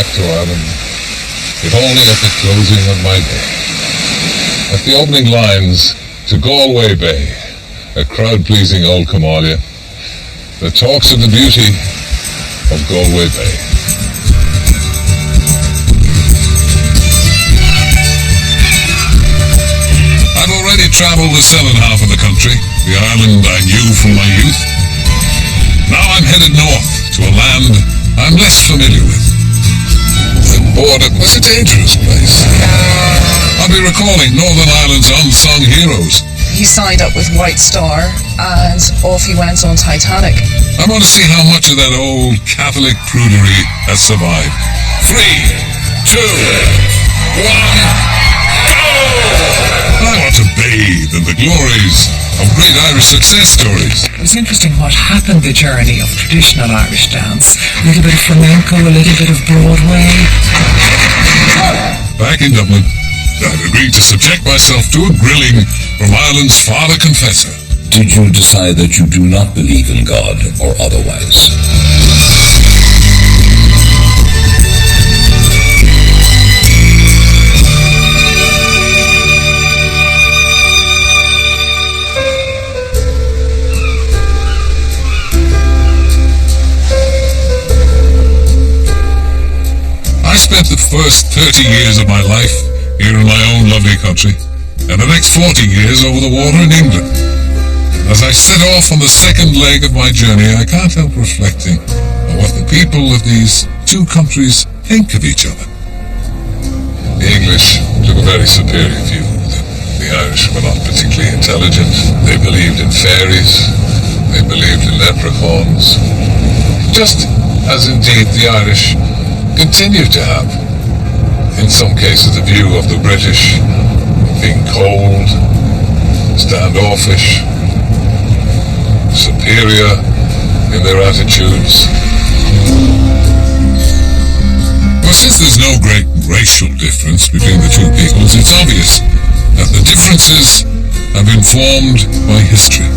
back to Ireland, if only at the closing of my day. At the opening lines to Galway Bay, a crowd-pleasing old Comalia that talks of the beauty of Galway Bay. I've already travelled the southern half of the country, the Ireland I knew from my youth. Now I'm headed north to a land I'm less familiar with. The border was a dangerous place. I'll be recalling Northern Ireland's unsung heroes. He signed up with White Star and off he went on Titanic. I want to see how much of that old Catholic prudery has survived. 3, 2, 1, go! I want to bathe in the glories of great Irish success stories. It was interesting what happened, the journey of traditional Irish dance. A little bit of flamenco, a little bit of Broadway. Back in Dublin, I've agreed to subject myself to a grilling from Ireland's father confessor. Did you decide that you do not believe in God or otherwise? I spent the first 30 years of my life here in my own lovely country, and the next 40 years over the water in England. As I set off on the second leg of my journey, I can't help reflecting on what the people of these two countries think of each other. The English took a very superior view of them. The Irish were not particularly intelligent. They believed in fairies. They believed in leprechauns. Just as indeed the Irish continue to have, in some cases, a view of the British being cold, standoffish, superior in their attitudes. Well, since there's no great racial difference between the two peoples, it's obvious that the differences have been formed by history.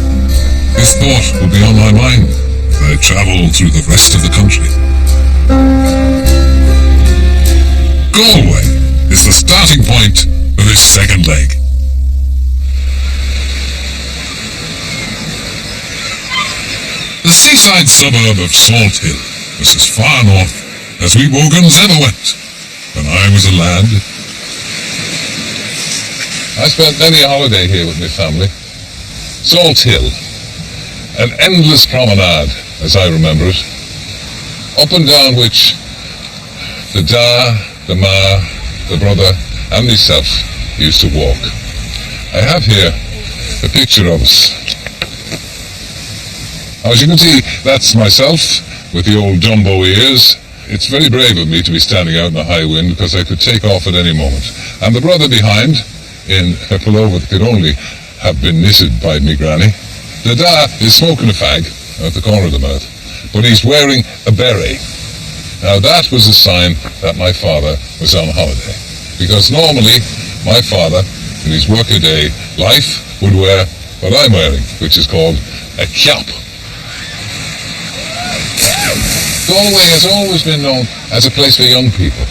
This thought will be on my mind as I travel through the rest of the country. Galway is the starting point for this second leg. The seaside suburb of Salt Hill was as far north as we Wogans ever went when I was a lad. I spent many a holiday here with my family. Salt Hill, an endless promenade, as I remember it, up and down which the Da, the Ma, the brother, and myself used to walk. I have here a picture of us. As you can see, that's myself with the old Dumbo ears. It's very brave of me to be standing out in the high wind because I could take off at any moment. And the brother behind, in a pullover that could only have been knitted by me granny. The Da is smoking a fag at the corner of the mouth, but he's wearing a beret. Now that was a sign that my father was on holiday, because normally my father, in his workaday life, would wear what I'm wearing, which is called a cap. Galway has always been known as a place for young people,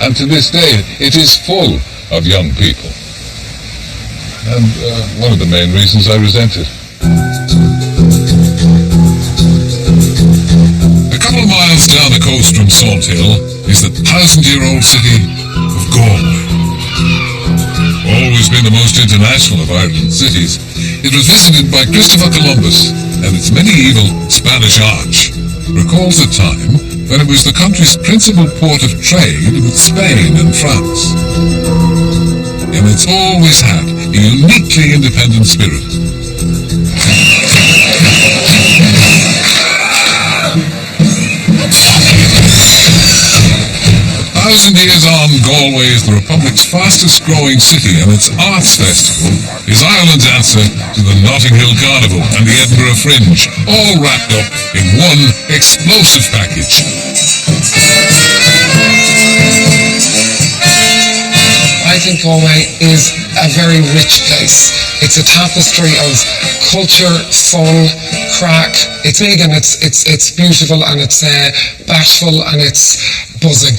and to this day it is full of young people. And one of the main reasons I resent it. A couple of miles down the coast from Salt Hill is the 1,000-year-old city of Galway. Always been the most international of Ireland's cities, it was visited by Christopher Columbus, and its medieval Spanish arch recalls a time when it was the country's principal port of trade with Spain and France. And it's always had a uniquely independent spirit. 1,000 years on, Galway is the Republic's fastest growing city, and its Arts Festival is Ireland's answer to the Notting Hill Carnival and the Edinburgh Fringe, all wrapped up in one explosive package. I think Galway is a very rich place. It's a tapestry of culture, fun, crack. It's big and it's beautiful and it's bashful and it's buzzing.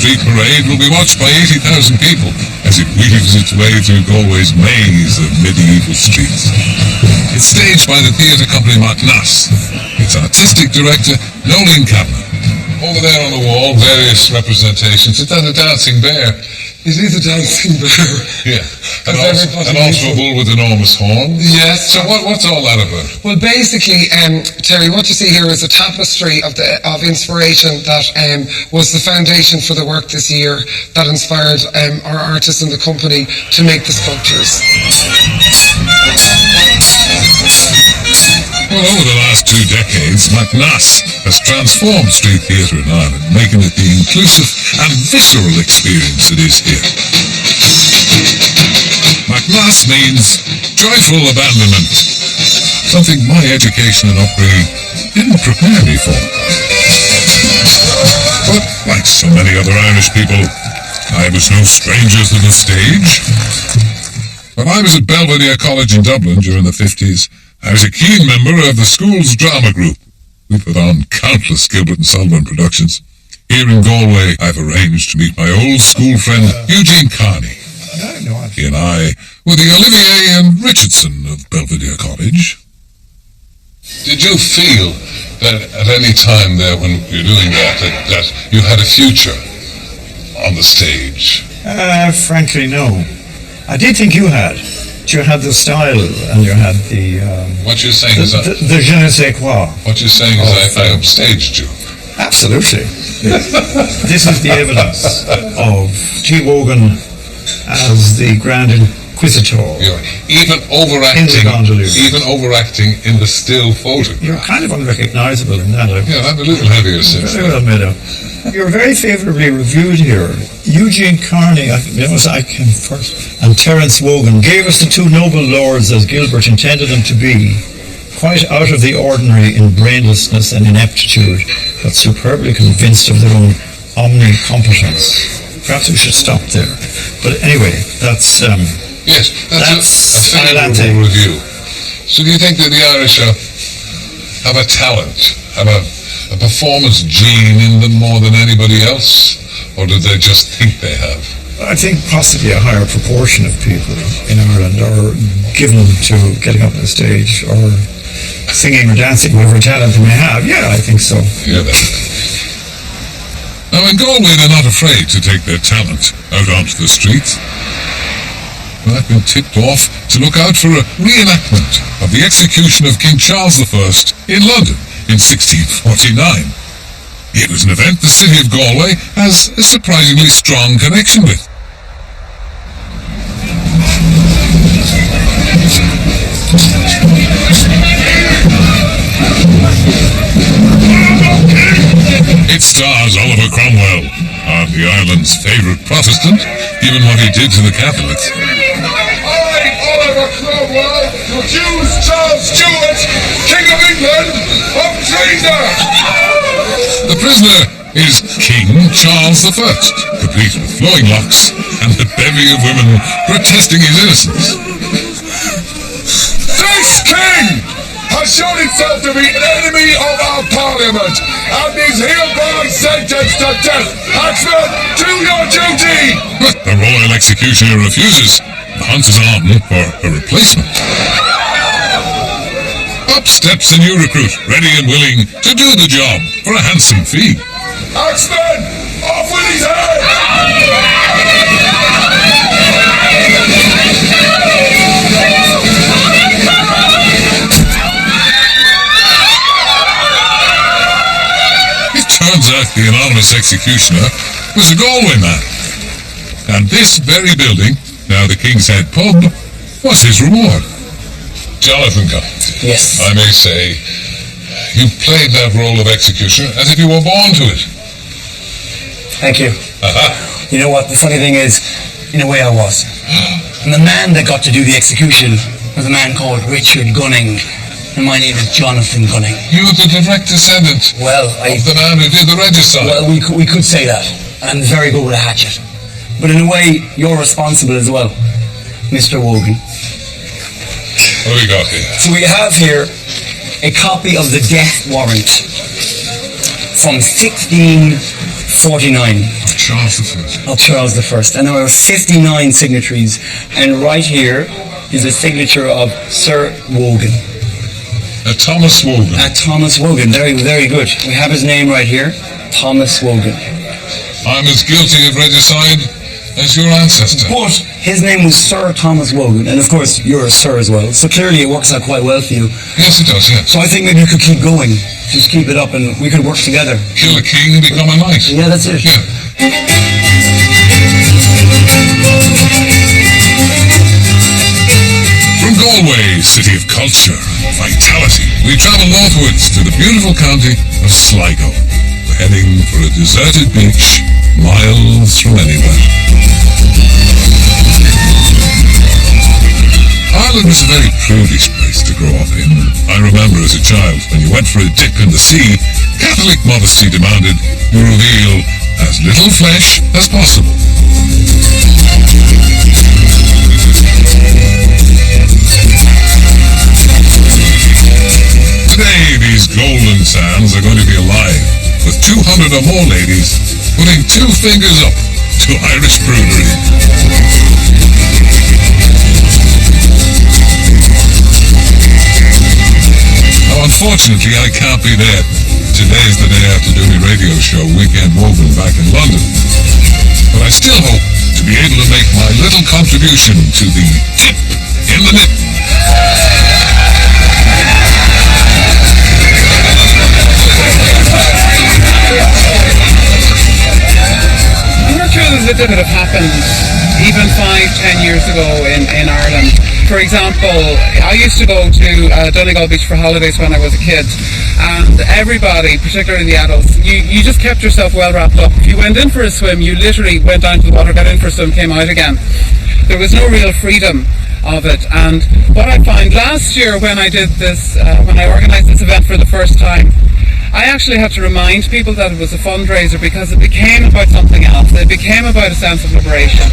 street parade will be watched by 80,000 people as it weaves its way through Galway's maze of medieval streets. It's staged by the theatre company Macnas. Its artistic director, Nolan Kavanagh. Over there on the wall, various representations. Is that a dancing bear? It is a dancing bear. Yeah. And also a bull with enormous horns. Yes. So what's all that about? Well, basically, Terry, what you see here is a tapestry of inspiration that was the foundation for the work this year that inspired our artists in the company to make the sculptures. Well, over the last 2 decades, Macnas has transformed street theatre in Ireland, making it the inclusive and visceral experience it is here. Macnas means joyful abandonment, something my education and upbringing didn't prepare me for. But like so many other Irish people, I was no stranger to the stage. When I was at Belvedere College in Dublin during the 50s, I was a keen member of the school's drama group. We put on countless Gilbert and Sullivan productions. Here in Galway, I've arranged to meet my old school friend Eugene Carney. He and I were the Olivier and Richardson of Belvedere College. Did you feel that at any time there when you're doing that you had a future on the stage? Frankly, no. I did think you had. You had the style and you had the... what you're saying is... the je ne sais quoi. What you're saying is I upstaged you. Absolutely. This is the evidence of T. Wogan as the Grand Inquisitor. You're even overacting in the still photograph. You're kind of unrecognisable in that. Yeah, I'm a little heavier since very well made up. You're very favourably reviewed here. Eugene Carney, I came first, and Terence Wogan gave us the 2 noble lords as Gilbert intended them to be, quite out of the ordinary in brainlessness and ineptitude, but superbly convinced of their own omnicompetence. Perhaps we should stop there. But anyway, that's a favourable review. So do you think that the Irish have a talent, have a performance gene in them more than anybody else? Or do they just think they have? I think possibly a higher proportion of people in Ireland are given to getting up on the stage or singing or dancing, whatever talent they may have. Yeah, I think so. Yeah, now in Galway, they're not afraid to take their talent out onto the streets. Well, I've been tipped off to look out for a reenactment of the execution of King Charles I in London in 1649. It was an event the city of Galway has a surprisingly strong connection with. It stars Oliver Cromwell, the island's favourite Protestant, given what he did to the Catholics. I, Oliver Cromwell, accuse Charles Stuart, King of England, of treason! The prisoner is King Charles I, complete with flowing locks and a bevy of women protesting his innocence. This king has shown himself to be an enemy of our parliament and is hereby sentenced to death. Axman, do your duty! But the royal executioner refuses. The hunt is on for a replacement. Up steps a new recruit, ready and willing to do the job for a handsome fee. Axman, off with his head! It turns out the anonymous executioner was a Galway man. And this very building, now the King's Head pub, was his reward. Jonathan Collins. Yes. I may say, you played that role of executioner as if you were born to it. Thank you. Uh-huh. You know what, the funny thing is, in a way I was. And the man that got to do the execution was a man called Richard Gunning. And my name is Jonathan Gunning. You're the direct descendant of the man who did the regicide. Well, we could say that. I'm very good with a hatchet. But in a way, you're responsible as well, Mr. Wogan. What have we got here? So we have here a copy of the death warrant from 1649. Charles I. of Charles I. And there were 59 signatories. And right here is a signature of Sir Wogan. Thomas Wogan. Thomas Wogan. Very, very good. We have his name right here. Thomas Wogan. I'm as guilty of regicide as your ancestor. But his name was Sir Thomas Wogan, and of course you're a Sir as well. So clearly it works out quite well for you. Yes, it does, yeah. So I think maybe you could keep going. Just keep it up and we could work together. Kill a king and become a knight. Yeah, that's it. Yeah. From Galway, city of culture, vitality, we travel northwards to the beautiful county of Sligo. We're heading for a deserted beach, miles from anywhere. Ireland was a very prudish place to grow up in. I remember as a child, when you went for a dip in the sea, Catholic modesty demanded you reveal as little flesh as possible. Today, these golden sands are going to be alive, with 200 or more ladies putting 2 fingers up to Irish prudery. Now, unfortunately, I can't be there. Today's the day after doing my radio show, Weekend Woven, back in London. But I still hope to be able to make my little contribution to the dip in the nip. Miracles that would have happened even 5-10 years ago in Ireland. For example, I used to go to Donegal Beach for holidays when I was a kid, and everybody, particularly the adults, you just kept yourself well wrapped up. If you went in for a swim, you literally went down to the water, got in for a swim, came out again. There was no real freedom of it. And what I found last year when I did this, when I organised this event for the first time, I actually had to remind people that it was a fundraiser because it became about something else. It became about a sense of liberation.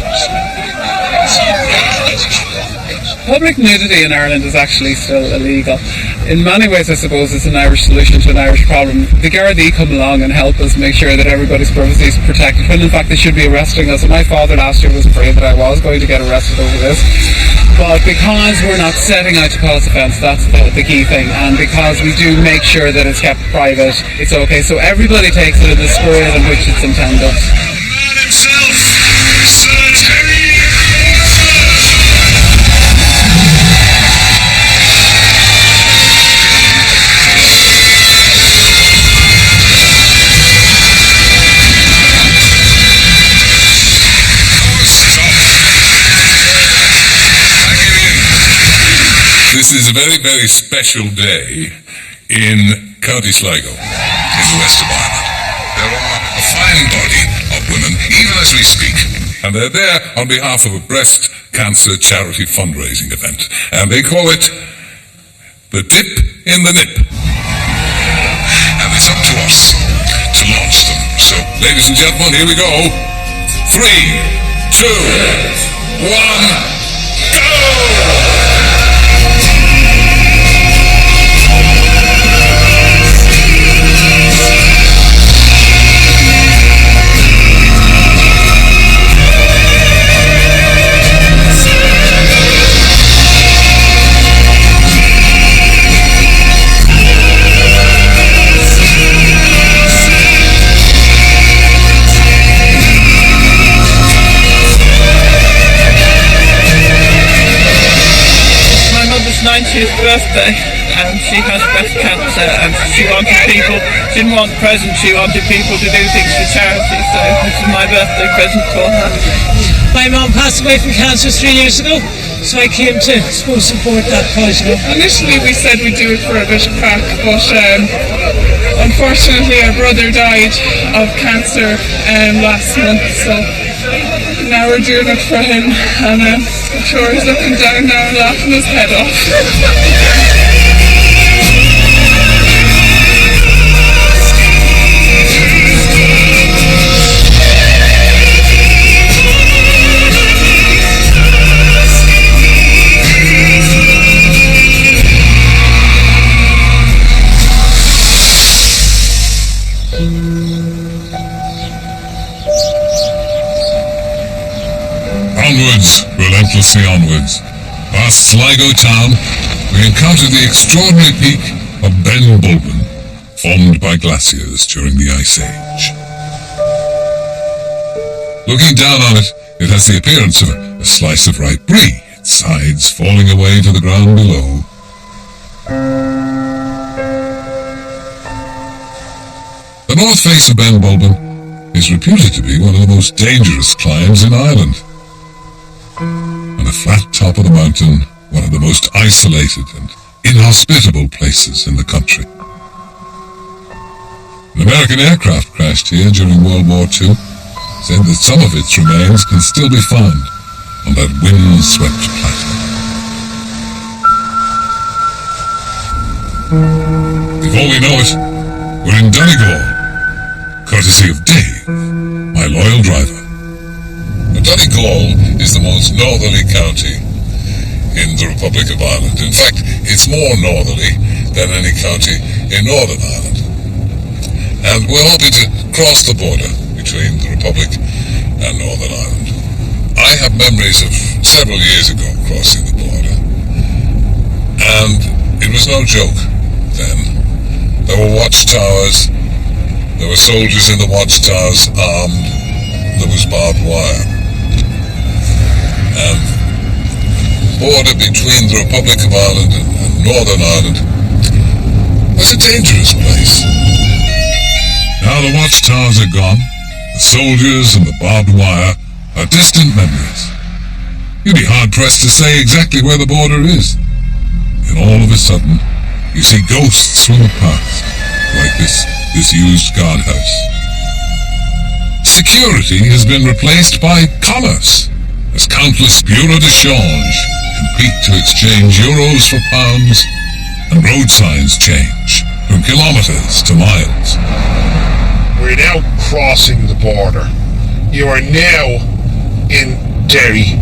Public nudity in Ireland is actually still illegal. In many ways, I suppose, it's an Irish solution to an Irish problem. The Gardaí come along and help us make sure that everybody's privacy is protected, when in fact they should be arresting us. And my father last year was afraid that I was going to get arrested over this. But because we're not setting out to cause offence, that's the key thing. And because we do make sure that it's kept private, it's okay. So everybody takes it in the spirit in which it's intended. This is a very, very special day in County Sligo, in the west of Ireland. There are a fine body of women, even as we speak, and they're there on behalf of a breast cancer charity fundraising event, and they call it the Dip in the Nip. And it's up to us to launch them. So, ladies and gentlemen, here we go. 3, 2, 1... My mother's 90th birthday, and she has breast cancer, and she didn't want presents, she wanted people to do things for charity, so this is my birthday present for her. My mum passed away from cancer 3 years ago, so I came to support that cause. Initially we said we'd do it for a bit of crack, but unfortunately our brother died of cancer last month, so now we're doing it for him, and I'm sure he's looking down now and laughing his head off. Onwards, relentlessly onwards. Past Sligo town, we encountered the extraordinary peak of Ben Bulben, formed by glaciers during the Ice Age. Looking down on it, it has the appearance of a slice of ripe brie, its sides falling away to the ground below. The north face of Ben Bulben is reputed to be one of the most dangerous climbs in Ireland. On the flat top of the mountain, one of the most isolated and inhospitable places in the country. An American aircraft crashed here during World War II, said that some of its remains can still be found on that wind-swept plateau. Before we know it, we're in Donegal, courtesy of Dave, my loyal driver. Donegal is the most northerly county in the Republic of Ireland. In fact, it's more northerly than any county in Northern Ireland. And we're hoping to cross the border between the Republic and Northern Ireland. I have memories of several years ago crossing the border, and it was no joke then. There were watchtowers, there were soldiers in the watchtowers armed, there was barbed wire. And the border between the Republic of Ireland and Northern Ireland was a dangerous place. Now the watchtowers are gone, the soldiers and the barbed wire are distant memories. You'd be hard-pressed to say exactly where the border is. And all of a sudden, you see ghosts from the past, like this used guardhouse. Security has been replaced by commerce, as countless bureaux de change compete to exchange euros for pounds, and road signs change from kilometres to miles. We're now crossing the border. You are now in Derry,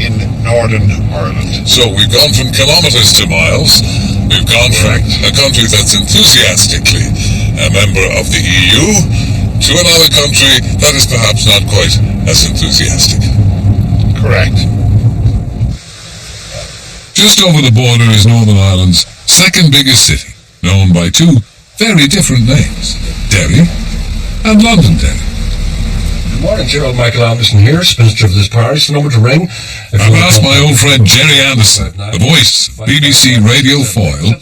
in Northern Ireland. So we've gone from kilometres to miles. We've gone from a country that's enthusiastically a member of the EU to another country that is perhaps not quite as enthusiastic. Correct. Just over the border is Northern Ireland's second biggest city, known by two very different names, Derry and Londonderry. Good morning, Gerald Michael Anderson here, spinster of this parish. The number to ring. I've asked my old friend Jerry Anderson, the voice of BBC Radio Foyle,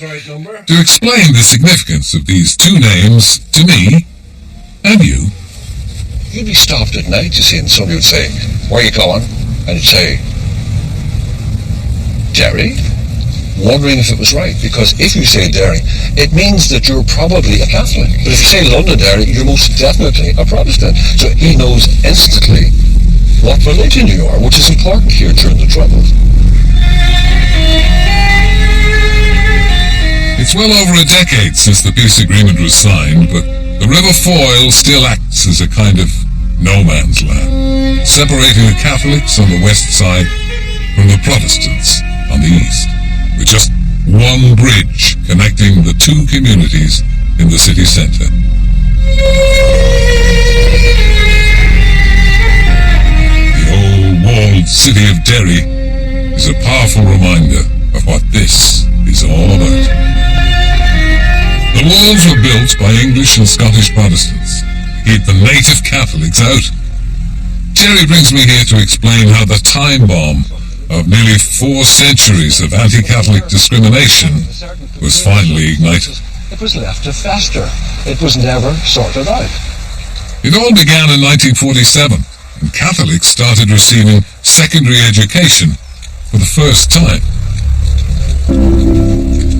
to explain the significance of these two names to me and you. You'd be stopped at night, you see, and somebody would say, "Where are you going?" And you'd say, "Derry," wondering if it was right, because if you say Derry, it means that you're probably a Catholic. But if you say Londonderry, you're most definitely a Protestant. So he knows instantly what religion you are, which is important here during the Troubles. It's well over a decade since the peace agreement was signed, but the River Foyle still acts as a kind of no man's land, separating the Catholics on the west side from the Protestants on the east, with just one bridge connecting the two communities in the city centre. The old walled city of Derry is a powerful reminder of what this is all about. The walls were built by English and Scottish Protestants to keep the native Catholics out. Jerry brings me here to explain how the time bomb of nearly 4 centuries of anti-Catholic discrimination was finally ignited. It was left to fester. It was never sorted out. It all began in 1947, when Catholics started receiving secondary education for the first time.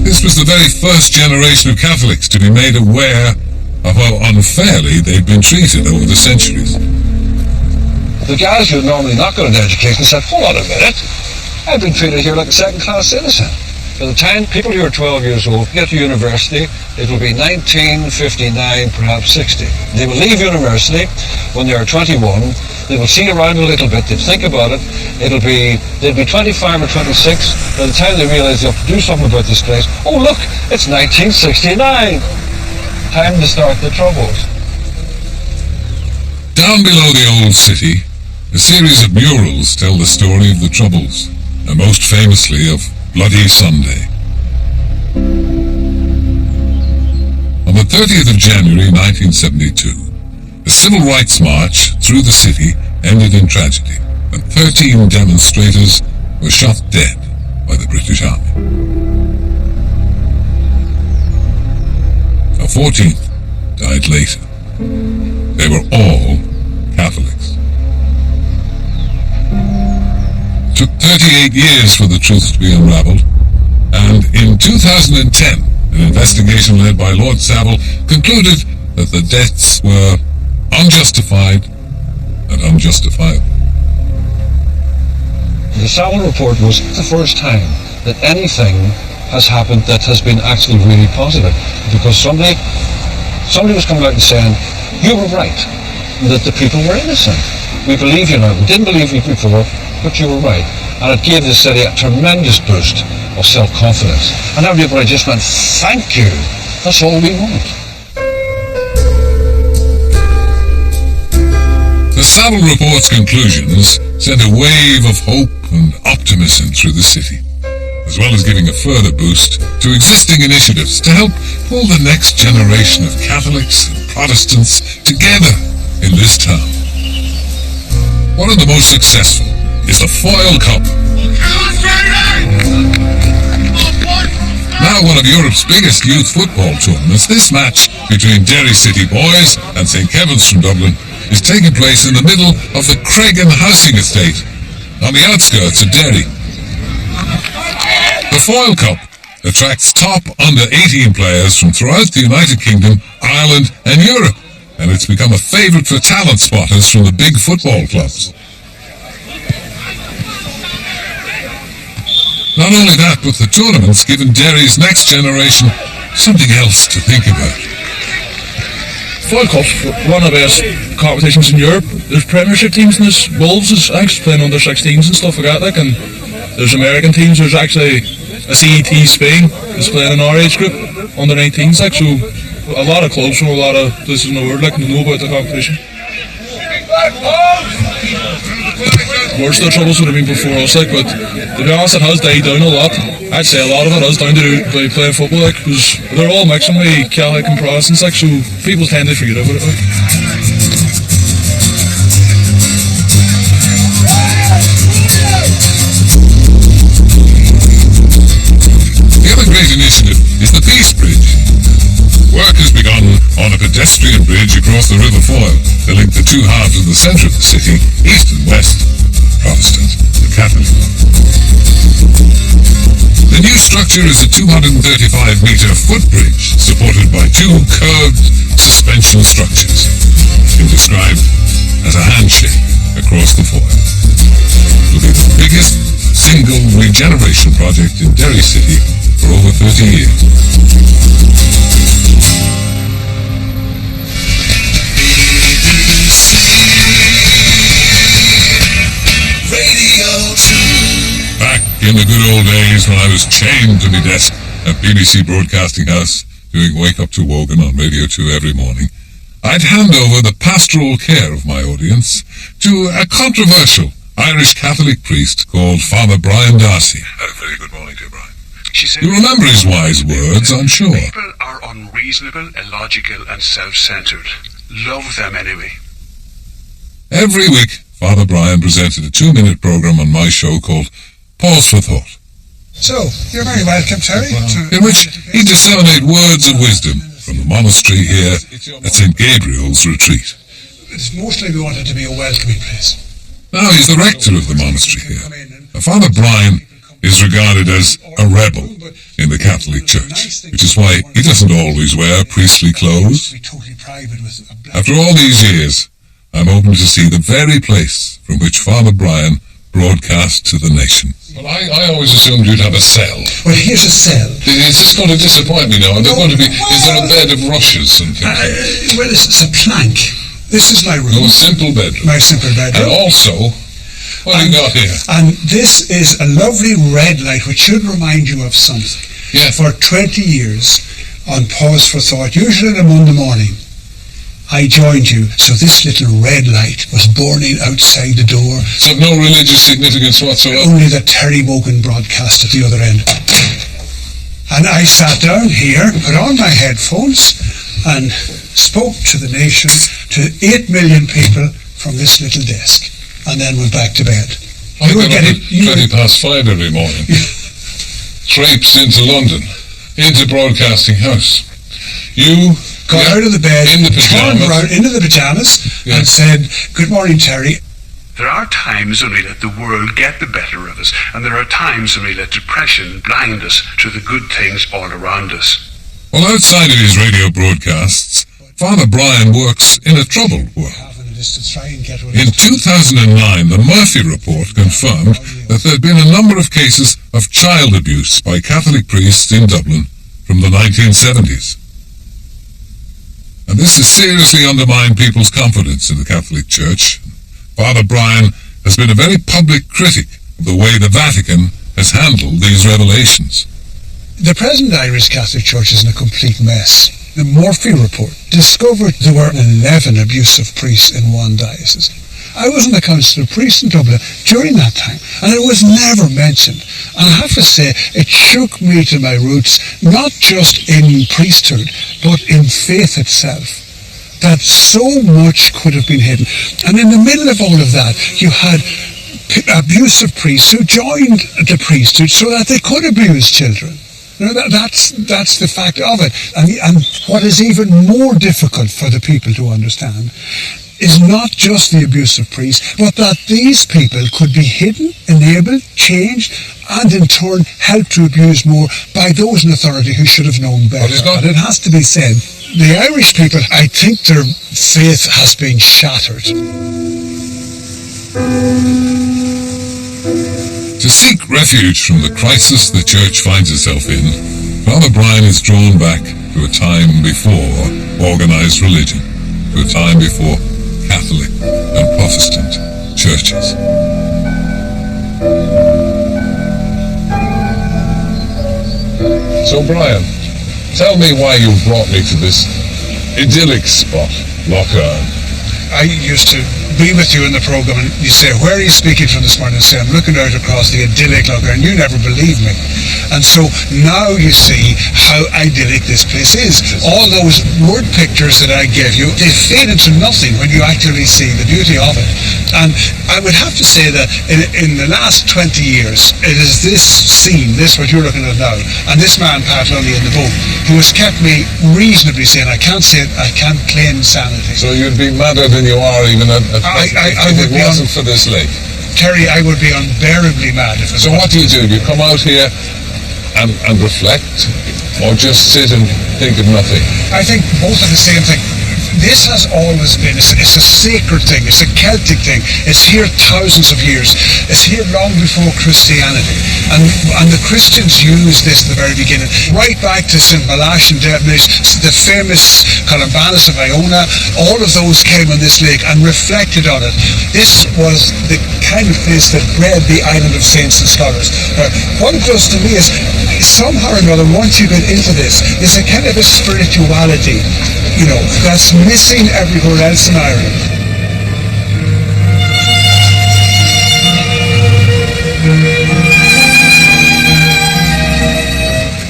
This was the very first generation of Catholics to be made aware of how unfairly they'd been treated over the centuries. The guys who had normally not got into education said, "Hold on a minute, I've been treated here like a second-class citizen." By the time people who are 12 years old get to university, it will be 1959, perhaps 60. They will leave university when they are 21. They will see around a little bit. They'll think about it. They'll be 25 or 26. By the time they realize they have to do something about this place, oh look, it's 1969. Time to start the troubles. Down below the old city, A series of murals tell the story of the Troubles, and most famously of Bloody Sunday. On the 30th of January 1972, a civil rights march through the city ended in tragedy, and 13 demonstrators were shot dead by the British Army. A 14th died later. They were all Catholics. It took 38 years for the truth to be unraveled, and in 2010, an investigation led by Lord Savile concluded that the deaths were unjustified and unjustifiable. The Savile report was the first time that anything has happened that has been actually really positive, because somebody was coming out and saying, you were right, that the people were innocent. We believe you now. We didn't believe you before, but you were right. And it gave the city a tremendous boost of self-confidence. And everybody just went, thank you. That's all we want. The Savile Report's conclusions sent a wave of hope and optimism through the city, as well as giving a further boost to existing initiatives to help pull the next generation of Catholics and Protestants together in this town. One of the most successful is the Foyle Cup. Now one of Europe's biggest youth football tournaments, this match between Derry City Boys and St Kevin's from Dublin is taking place in the middle of the Cregan housing estate on the outskirts of Derry. The Foyle Cup attracts top under-18 players from throughout the United Kingdom, Ireland and Europe, and it's become a favourite for talent spotters from the big football clubs. Not only that, but the tournament's given Derry's next generation something else to think about. Foyle Cup's one of the best competitions in Europe. There's Premiership teams in this. Wolves is actually playing under 16s and stuff like that, and there's American teams. There's actually a CET Spain is playing an our age group under 19s. So a lot of clubs from a lot of places in the world like to know about the competition. Worst of the Troubles would have been before us, but to be honest, it has died down a lot. I'd say a lot of it has down to by playing football, because they're all mixing with Catholic and Protestants, so people tend to forget about it. The other great initiative is the Peace Bridge. Work has begun on a pedestrian bridge across the River Foyle to link the two halves of the centre of the city, east and west, Protestant and Catholic. The new structure is a 235-metre footbridge supported by two curved suspension structures. It's been described as a handshake across the Foyle. It will be the biggest single regeneration project in Derry City for over 30 years. Back in the good old days when I was chained to my desk at BBC Broadcasting House doing Wake Up to Wogan on Radio 2 every morning, I'd hand over the pastoral care of my audience to a controversial Irish Catholic priest called Father Brian Darcy. A very good morning, dear Brian. You remember his wise words, I'm sure. People are unreasonable, illogical and self-centred. Love them anyway. Every week, Father Brian presented a 2-minute programme on my show called Pause for Thought. So, you're very welcome, Terry. In which he disseminated words of wisdom from the monastery here at St Gabriel's retreat. It's mostly we wanted to be a welcoming place. Now he's the rector of the monastery here. Father Brian is regarded as a rebel in the Catholic Church, which is why he doesn't always wear priestly clothes. After all these years, I'm open to see the very place from which Father Brian broadcast to the nation. Well, I always assumed you'd have a cell. Well, here's a cell. Is this going to disappoint me now? Is there a bed of rushes and things? Well, it's a plank. This is my room. No, simple bedroom. My simple bedroom. And also, what have you got here? And this is a lovely red light, which should remind you of something. Yeah. For 20 years, on Pause for Thought, usually on a Monday morning, I joined you, so this little red light was burning outside the door. It's of no religious significance whatsoever. Only that Terry Wogan broadcast at the other end. And I sat down here, put on my headphones, and spoke to the nation, to 8 million people from this little desk, and then went back to bed. I get up at 5:20 every morning. Traipse into London, into Broadcasting House. You got out of the bed, in the turned around into the pyjamas, and said, "Good morning, Terry." There are times when we let the world get the better of us, and there are times when we let depression blind us to the good things all around us. Well, outside of his radio broadcasts, Father Brian works in a troubled world. In 2009, the Murphy Report confirmed that there had been a number of cases of child abuse by Catholic priests in Dublin from the 1970s. And this has seriously undermined people's confidence in the Catholic Church. Father Brian has been a very public critic of the way the Vatican has handled these revelations. The present Irish Catholic Church is in a complete mess. The Murphy Report discovered there were 11 abusive priests in one diocese. I was in the Council of Priests in Dublin during that time, and it was never mentioned. And I have to say, it shook me to my roots, not just in priesthood, but in faith itself, that so much could have been hidden. And in the middle of all of that, you had abusive priests who joined the priesthood so that they could abuse children. You know, that's the fact of it. And what is even more difficult for the people to understand is not just the abusive priests, but that these people could be hidden, enabled, changed, and in turn helped to abuse more by those in authority who should have known better. And it has to be said, the Irish people, I think their faith has been shattered. To seek refuge from the crisis the Church finds itself in, Father Brian is drawn back to a time before organised religion, to a time before Catholic and Protestant churches. So Brian, tell me why you brought me to this idyllic spot, Lochern. I used to be with you in the programme and you say, "Where are you speaking from this morning?" I say, "I'm looking out across the idyllic Lochern," and you never believed me. And so now you see how idyllic this place is. All those word pictures that I gave you, they fade into nothing when you actually see the beauty of it. And I would have to say that in the last 20 years, it is this scene, this what you're looking at now, and this man, Pat Lundy, in the boat, who has kept me reasonably sane. I can't claim sanity. So you'd be madder than you are even if it wasn't for this lake. Terry, I would be unbearably mad if it So what do? You come out here and reflect, or just sit and think of nothing? I think both are the same thing. This has always been, it's a sacred thing, it's a Celtic thing, it's here thousands of years, it's here long before Christianity, and the Christians used this at the very beginning, right back to St. Malash and Devenish, the famous Columbanus of Iona, all of those came on this lake and reflected on it. This was the kind of place that bred the island of saints and scholars. What it does to me is, somehow or another, once you get into this, there's a kind of a spirituality, you know, that's missing everywhere else in Ireland.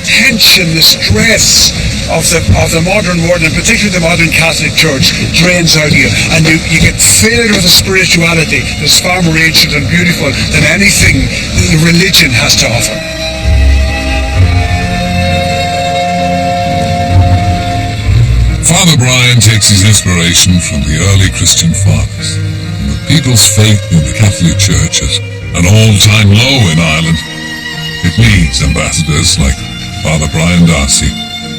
Tension, the stress of the modern world, and particularly the modern Catholic Church, drains out of you, and you get filled with a spirituality that's far more ancient and beautiful than anything religion has to offer. Father Brian takes his inspiration from the early Christian fathers. And with people's faith in the Catholic Church at an all-time low in Ireland, it needs ambassadors like Father Brian Darcy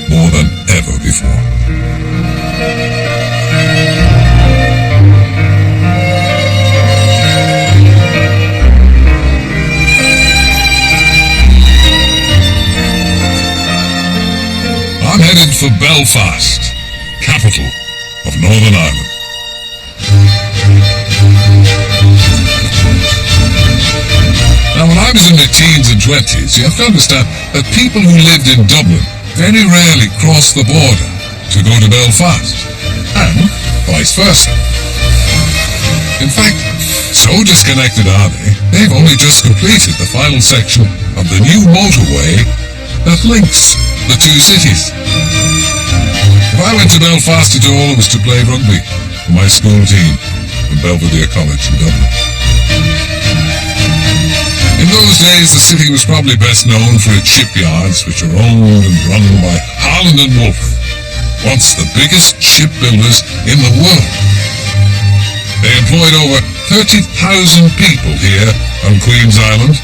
more than ever before. I'm headed for Belfast, capital of Northern Ireland. Now, when I was in my teens and 20s, you have to understand that people who lived in Dublin very rarely crossed the border to go to Belfast. And vice versa. In fact, so disconnected are they, they've only just completed the final section of the new motorway that links the two cities. If I went to Belfast at all, it was to play rugby for my school team in Belvedere College in Dublin. In those days, the city was probably best known for its shipyards, which are owned and run by Harland and Wolff, once the biggest shipbuilders in the world. They employed over 30,000 people here on Queen's Island,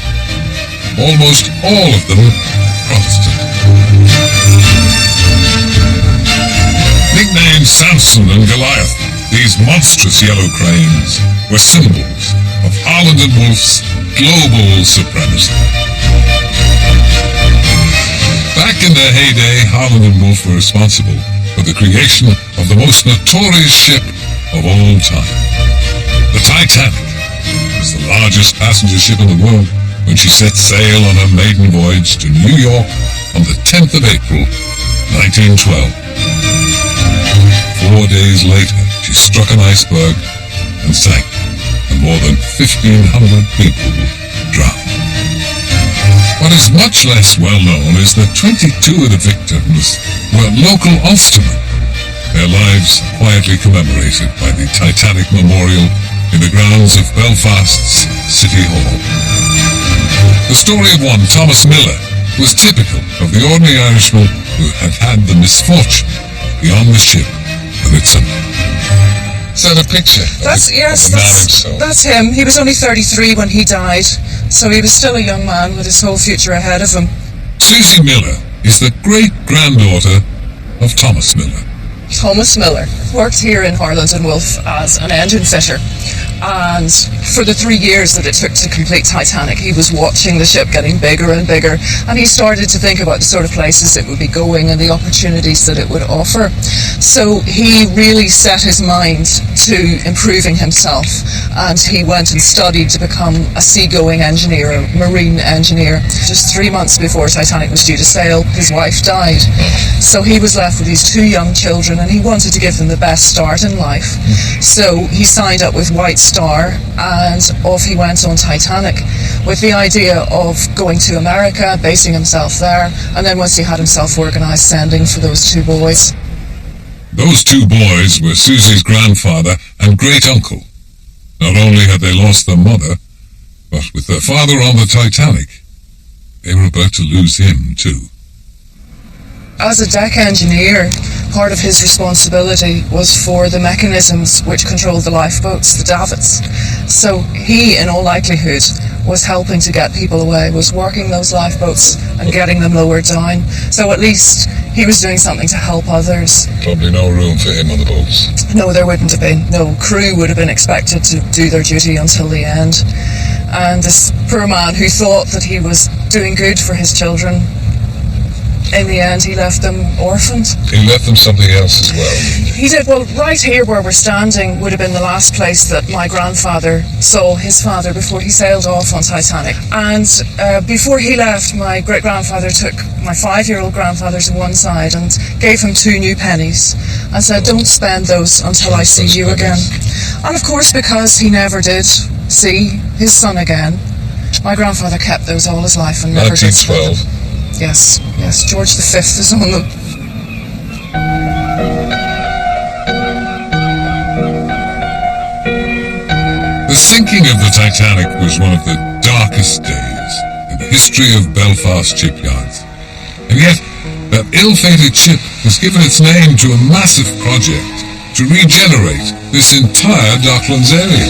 almost all of them Protestant. Nicknamed Samson and Goliath, these monstrous yellow cranes were symbols of Harland and Wolff's global supremacy. Back in their heyday, Harland and Wolff were responsible for the creation of the most notorious ship of all time. The Titanic was the largest passenger ship in the world when she set sail on her maiden voyage to New York on the 10th of April, 1912. 4 days later, she struck an iceberg and sank, and more than 1,500 people drowned. What is much less well known is that 22 of the victims were local Ulstermen. Their lives are quietly commemorated by the Titanic Memorial in the grounds of Belfast's City Hall. The story of one, Thomas Miller, was typical of the ordinary Irishman who had had the misfortune to be on the ship when it sunk. Is that a picture? That's him. He was only 33 when he died, so he was still a young man with his whole future ahead of him. Susie Miller is the great-granddaughter of Thomas Miller. Thomas Miller worked here in Harland and Wolff as an engine fitter, and for the 3 years that it took to complete Titanic, he was watching the ship getting bigger and bigger, and he started to think about the sort of places it would be going and the opportunities that it would offer. So he really set his mind to improving himself, and he went and studied to become a seagoing engineer, a marine engineer. Just 3 months before Titanic was due to sail, his wife died. So he was left with these 2 young children, and he wanted to give them the best start in life. So he signed up with White Star, and off he went on Titanic with the idea of going to America, basing himself there, and then once he had himself organised, sending for those 2 boys. Those 2 boys were Susie's grandfather and great-uncle. Not only had they lost their mother, but with their father on the Titanic, they were about to lose him too. As a deck engineer, part of his responsibility was for the mechanisms which controlled the lifeboats, the davits. So he, in all likelihood, was helping to get people away, was working those lifeboats and getting them lowered down. So at least he was doing something to help others. Probably no room for him on the boats. No, there wouldn't have been. No, crew would have been expected to do their duty until the end. And this poor man who thought that he was doing good for his children, in the end, he left them orphaned. He left them something else as well. He did. Well, right here where we're standing would have been the last place that my grandfather saw his father before he sailed off on Titanic. And before he left, my great-grandfather took my 5-year-old grandfather to one side and gave him 2 new pennies and said, "Don't spend those until I see you again." And of course, because he never did see his son again, my grandfather kept those all his life and never did spend them. Yes, George V is on them. The sinking of the Titanic was one of the darkest days in the history of Belfast shipyards. And yet, that ill-fated ship was given its name to a massive project to regenerate this entire Docklands area.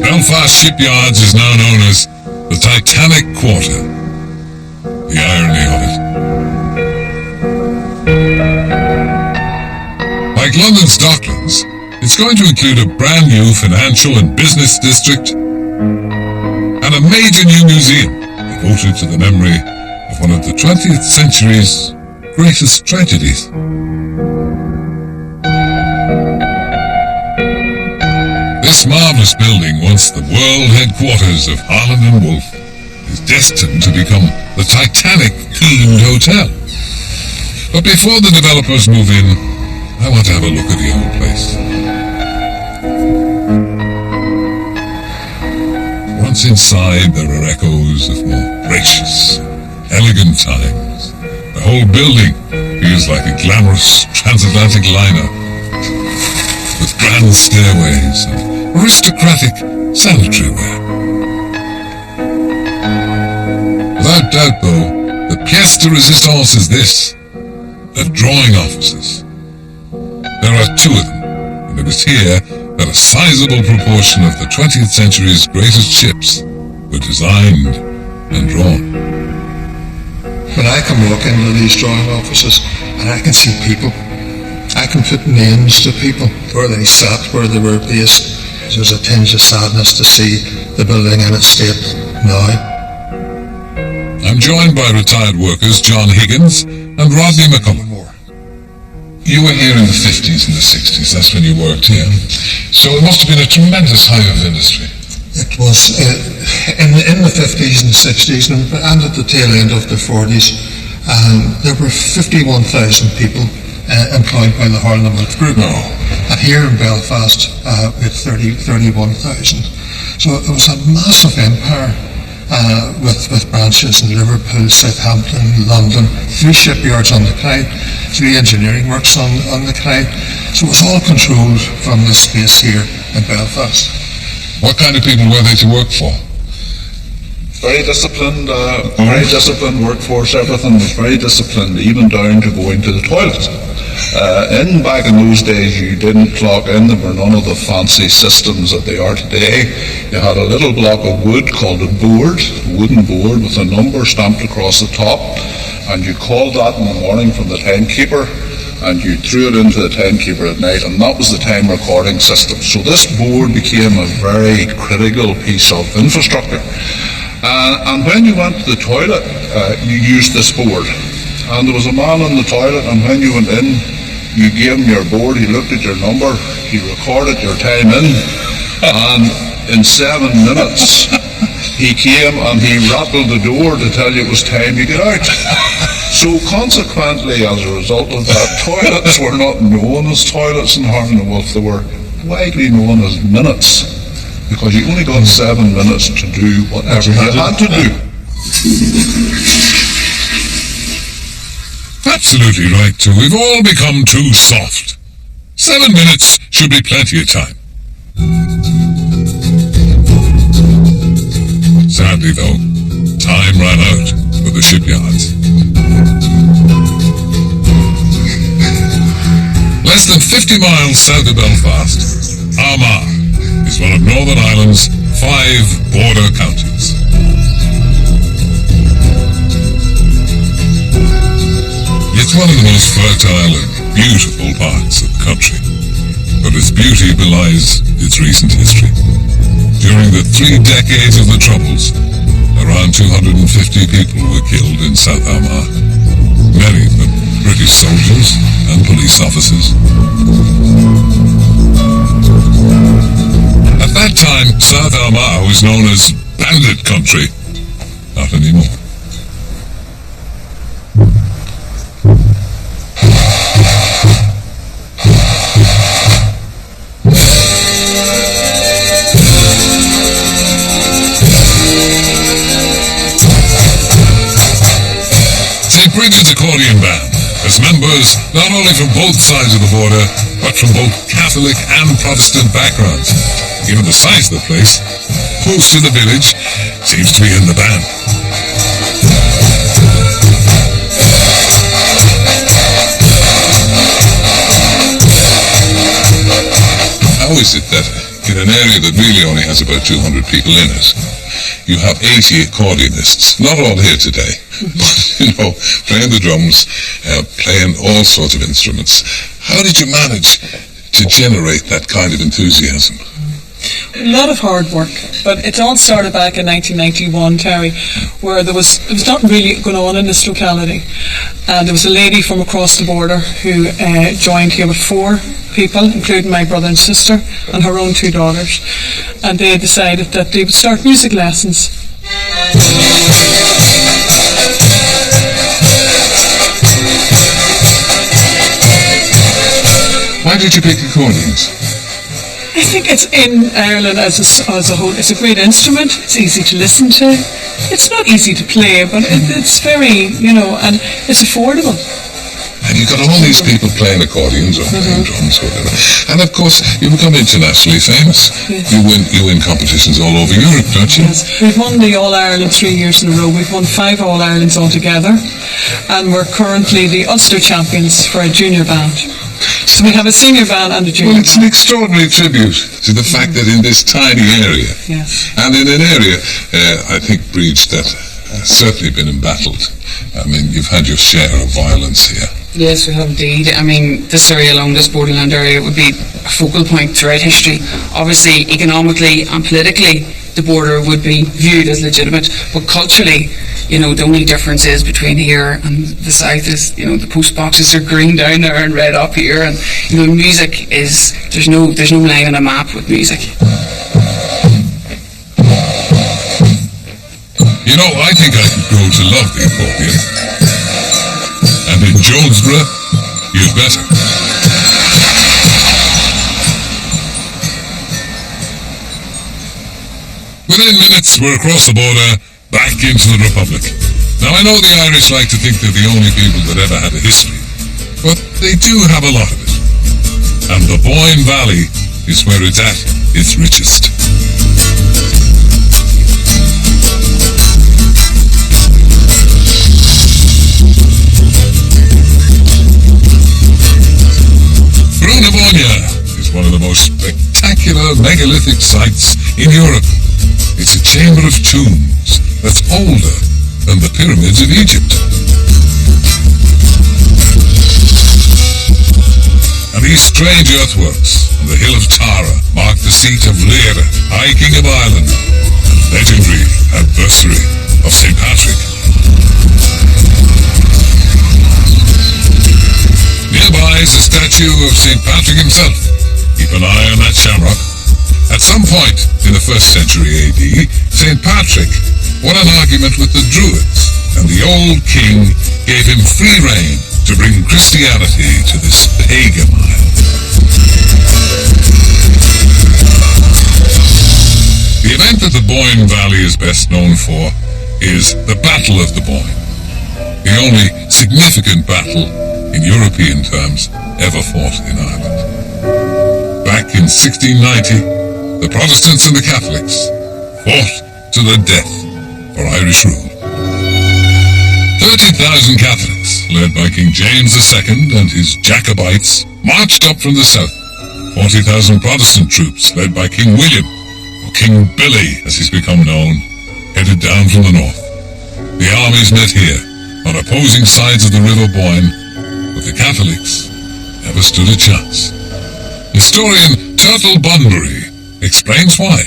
Belfast Shipyards is now known as the Titanic Quarter. The irony of it. Like London's Docklands, it's going to include a brand new financial and business district and a major new museum devoted to the memory of one of the 20th century's greatest tragedies. This marvellous building, once the world headquarters of Harland and Wolff, is destined to become the Titanic-themed hotel. But before the developers move in, I want to have a look at the old place. Once inside, there are echoes of more gracious, elegant times. The whole building feels like a glamorous transatlantic liner, with grand stairways and aristocratic sanitary ware. Without doubt, though, the pièce de résistance is this: the drawing offices. There are two of them, and it was here that a sizable proportion of the 20th century's greatest ships were designed and drawn. When I come walk into these drawing offices and I can see people, I can put names to people, where they sat, where they were based. There's a tinge of sadness to see the building in its state now. I'm joined by retired workers John Higgins and Rodney McCullough. You were here in the 50s and the 60s, that's when you worked here. So it must have been a tremendous hive of industry. It was in the 50s and 60s and at the tail end of the 40s. There were 51,000 people employed by the Harland & Wolff Group. No. And here in Belfast, we had 31,000. So it was a massive empire with branches in Liverpool, Southampton, London, 3 shipyards on the Clyde, 3 engineering works on the Clyde. So it was all controlled from this space here in Belfast. What kind of people were they to work for? Very disciplined workforce. Everything was very disciplined, even down to going to the toilet. Back in those days, you didn't clock in. There were none of the fancy systems that they are today. You had a little block of wood called a board, a wooden board with a number stamped across the top, and you called that in the morning from the timekeeper, and you threw it into the timekeeper at night, and that was the time recording system. So this board became a very critical piece of infrastructure. And when you went to the toilet, you used this board. And there was a man in the toilet, and when you went in, you gave him your board, he looked at your number, he recorded your time in, and in 7 minutes, he came and he rattled the door to tell you it was time to get out. So consequently, as a result of that, toilets were not known as toilets in Harland & Wolff, they were widely known as minutes, because you only got 7 minutes to do whatever you had to do. Absolutely right, too. We've all become too soft. 7 minutes should be plenty of time. Sadly, though, time ran out for the shipyards. Less than 50 miles south of Belfast, Armagh is one of Northern Ireland's 5 border counties. It's one of the most fertile and beautiful parts of the country, but its beauty belies its recent history. During the 3 decades of the Troubles, around 250 people were killed in South Armagh, many of them British soldiers and police officers. At that time, South Armagh was known as Bandit Country. Not anymore. Bridges Accordion Band has members not only from both sides of the border, but from both Catholic and Protestant backgrounds. Given the size of the place, most of the village seems to be in the band. How is it that in an area that really only has about 200 people in it, you have 80 accordionists, not all here today, but, playing the drums, playing all sorts of instruments. How did you manage to generate that kind of enthusiasm? A lot of hard work, but it all started back in 1991, Terry, where it was not really going on in this locality, and there was a lady from across the border who joined here with 4 people, including my brother and sister and her own 2 daughters, and they decided that they would start music lessons. Why did you pick accordions? I think it's in Ireland as a whole. It's a great instrument. It's easy to listen to. It's not easy to play, but it's very, and it's affordable. And you've got all these people playing accordions or playing drums, whatever. And of course, you become internationally famous. Yes. You win competitions all over Europe, don't you? Yes. We've won the All-Ireland 3 years in a row. We've won 5 All-Irelands altogether. And we're currently the Ulster champions for a junior band. So we have a senior band and a junior band. Well, it's an extraordinary tribute to the fact that in this tiny area, and in an area, I think, Breach, that has certainly been embattled. I mean, you've had your share of violence here. Yes, we have indeed. I mean, this area along this borderland area would be a focal point throughout history. Obviously, economically and politically, the border would be viewed as legitimate, but culturally, the only difference is between here and the south is, the post boxes are green down there and red up here, and music is there's no line on a map with music. I think I could grow to love the accordion. And in Jonesborough, you'd better. Within minutes, we're across the border, back into the Republic. Now, I know the Irish like to think they're the only people that ever had a history, but they do have a lot of it. And the Boyne Valley is where it's at its richest. Is one of the most spectacular megalithic sites in Europe. It's a chamber of tombs that's older than the pyramids of Egypt. And these strange earthworks on the hill of Tara mark the seat of Lear, High King of Ireland, and legendary adversary of St. Patrick. Nearby is a statue of St. Patrick himself. Keep an eye on that shamrock. At some point in the 1st century AD, St. Patrick won an argument with the Druids, and the old king gave him free rein to bring Christianity to this pagan isle. The event that the Boyne Valley is best known for is the Battle of the Boyne, the only significant battle in European terms ever fought in Ireland. Back in 1690, the Protestants and the Catholics fought to the death for Irish rule. 30,000 Catholics, led by King James II and his Jacobites, marched up from the south. 40,000 Protestant troops, led by King William, or King Billy as he's become known, headed down from the north. The armies met here, on opposing sides of the River Boyne, but the Catholics never stood a chance. Historian Turtle Bunbury explains why.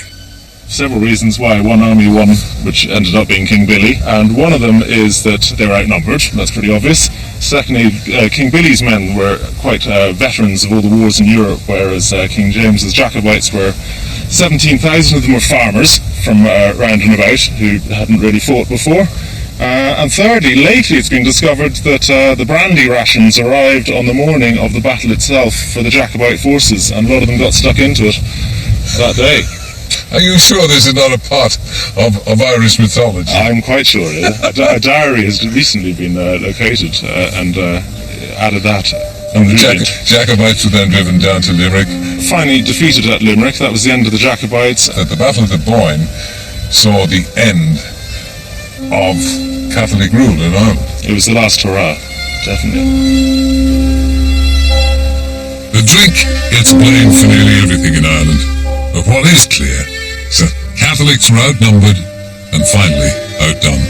Several reasons why one army won, which ended up being King Billy, and one of them is that they were outnumbered. That's pretty obvious. Secondly, King Billy's men were quite veterans of all the wars in Europe, whereas King James's Jacobites were 17,000 of them were farmers from round and about who hadn't really fought before. And thirdly, lately it's been discovered that the brandy rations arrived on the morning of the battle itself for the Jacobite forces, and a lot of them got stuck into it that day. Are you sure this is not a part of Irish mythology? I'm quite sure. A diary has recently been located and added that. And the Jacobites were then driven down to Limerick. Finally defeated at Limerick. That was the end of the Jacobites. The Battle of the Boyne saw the end of Catholic rule in Ireland. It was the last hurrah, definitely. The drink gets blamed for nearly everything in Ireland, but what is clear is that Catholics were outnumbered and finally outdone.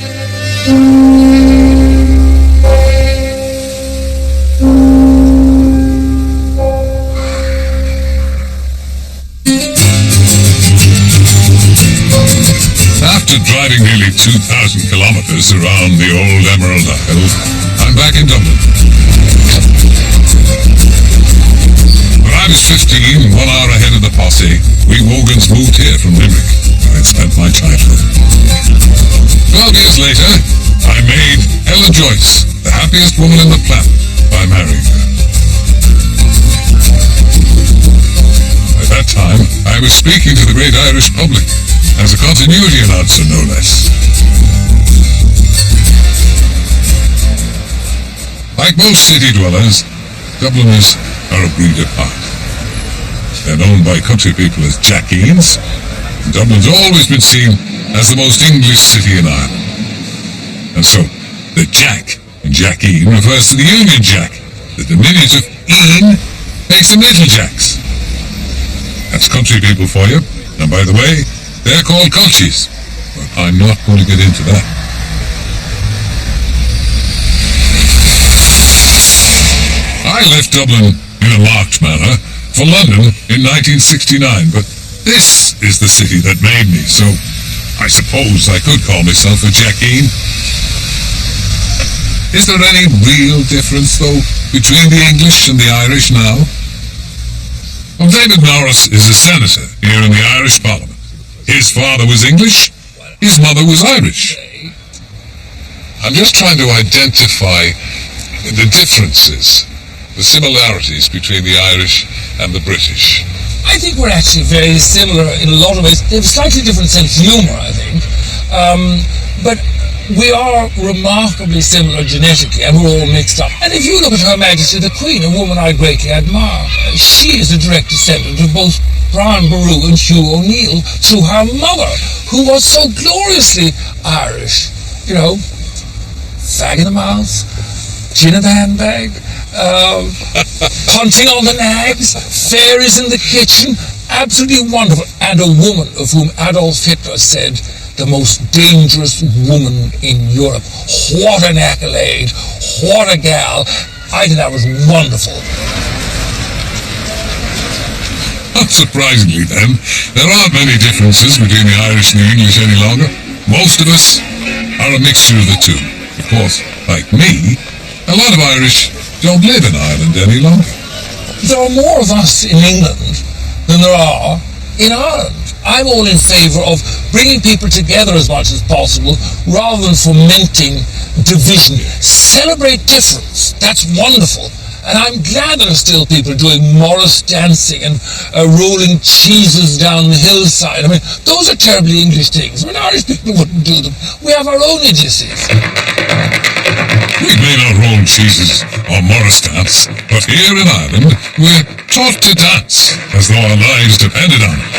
After driving nearly 2,000 kilometres around the old Emerald Isle, I'm back in Dublin. When I was 15, 1 hour ahead of the posse, we Wogans moved here from Limerick, where I'd spent my childhood. 12 years later, I made Ella Joyce the happiest woman on the planet by marrying her. time, I was speaking to the great Irish public, as a continuity announcer, no less. Like most city dwellers, Dubliners are a breed apart. They're known by country people as Jackeens, and Dublin's always been seen as the most English city in Ireland. And so, the Jack in Jackeen refers to the Union Jack. The diminutive een makes them Little Jacks. That's country people for you. And by the way, they're called culchies. But I'm not going to get into that. I left Dublin in a marked manner for London in 1969, but this is the city that made me, so I suppose I could call myself a Jackeen. Is there any real difference, though, between the English and the Irish now? Well, David Norris is a senator here in the Irish Parliament. His father was English, his mother was Irish. I'm just trying to identify the differences, the similarities between the Irish and the British. I think we're actually very similar in a lot of ways. They have a slightly different sense of humour, I think. But we are remarkably similar genetically, and we're all mixed up. And if you look at Her Majesty the Queen, a woman I greatly admire, she is a direct descendant of both Brian Boru and Hugh O'Neill through her mother, who was so gloriously Irish. You know, fag in the mouth, gin in the handbag, punting on the nags, fairies in the kitchen, absolutely wonderful. And a woman of whom Adolf Hitler said, the most dangerous woman in Europe. What an accolade, what a gal. I think that was wonderful. Unsurprisingly then, there aren't many differences between the Irish and the English any longer. Most of us are a mixture of the two. Of course, like me, a lot of Irish don't live in Ireland any longer. There are more of us in England than there are in Ireland. I'm all in favour of bringing people together as much as possible rather than fomenting division. Celebrate difference. That's wonderful. And I'm glad there are still people doing Morris dancing and rolling cheeses down the hillside. I mean, those are terribly English things. I mean, Irish people wouldn't do them. We have our own idiocies. We may not roll cheeses or Morris dance, but here in Ireland, we're taught to dance as though our lives depended on it.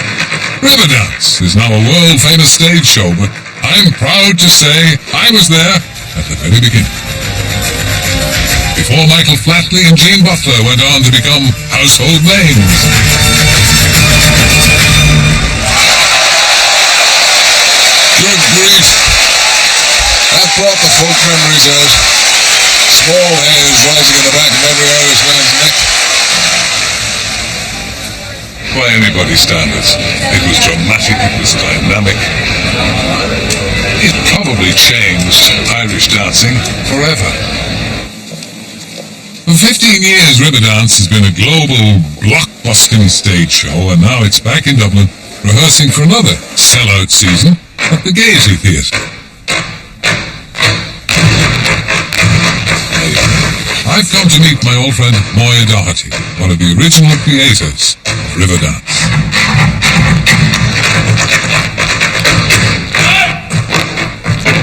River Dance is now a world-famous stage show, but I'm proud to say I was there at the very beginning. Before Michael Flatley and Jean Butler went on to become household names. Good grief. That brought the folk memories out. Small hairs rising in the back of every Irish man's neck. By anybody's standards, it was dramatic, it was dynamic. It probably changed Irish dancing forever. For 15 years, Riverdance has been a global, blockbusting stage show, and now it's back in Dublin, rehearsing for another sellout season at the Gaiety Theatre. I've come to meet my old friend Moya Doherty, one of the original creators of Riverdance.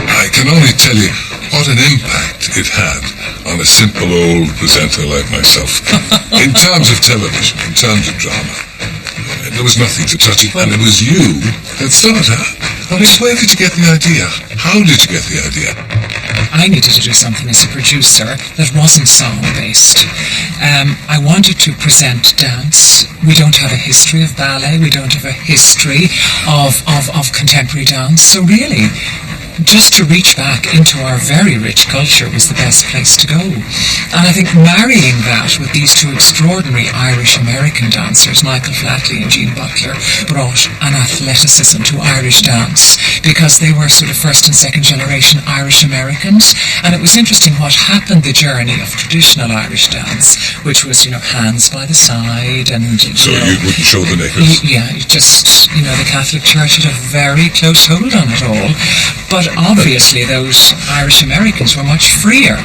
I can only tell you what an impact it had on a simple old presenter like myself. In terms of television, in terms of drama, there was nothing to touch it, and it was you that started out. I mean, where did you get the idea? How did you get the idea? I needed to do something as a producer that wasn't song-based. I wanted to present dance. We don't have a history of ballet. We don't have a history of contemporary dance. So really, just to reach back into our very rich culture was the best place to go. And I think marrying that with these two extraordinary Irish-American dancers, Michael Flatley and Jean Butler, brought an athleticism to Irish dance because they were sort of first and second generation Irish-Americans. And it was interesting what happened, the journey of traditional Irish dance, which was, hands by the side and... So you wouldn't show the knickers? Yeah, the Catholic Church had a very close hold on it all. But But obviously those Irish Americans were much freer,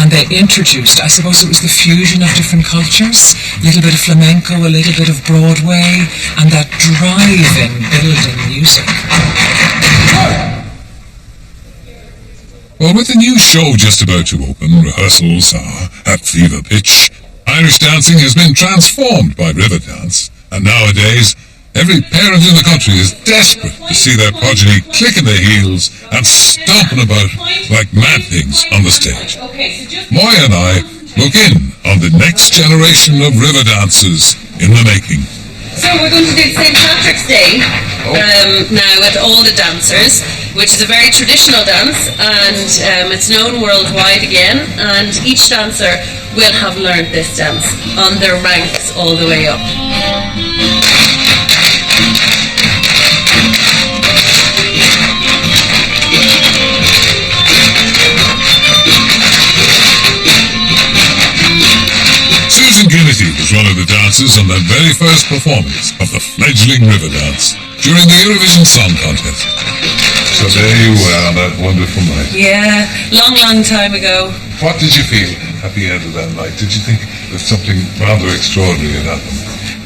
and they introduced, I suppose it was the fusion of different cultures, a little bit of flamenco, a little bit of Broadway, and that driving, building music. Well, with the new show just about to open, rehearsals are at fever pitch. Irish dancing has been transformed by Riverdance, and nowadays every parent in the country is desperate to see their progeny clicking their heels and stomping about like mad things on the stage. Moya and I look in on the next generation of river dancers in the making. So we're going to do St. Patrick's Day now with all the dancers, which is a very traditional dance, and it's known worldwide again, and each dancer will have learned this dance on their ranks all the way up. Susan Ginnity was one of the dancers on the very first performance of the fledgling river dance during the Eurovision Song Contest. So there you were on that wonderful night. Yeah, long time ago. What did you feel at the end of that night? Did you think that something rather extraordinary had happened?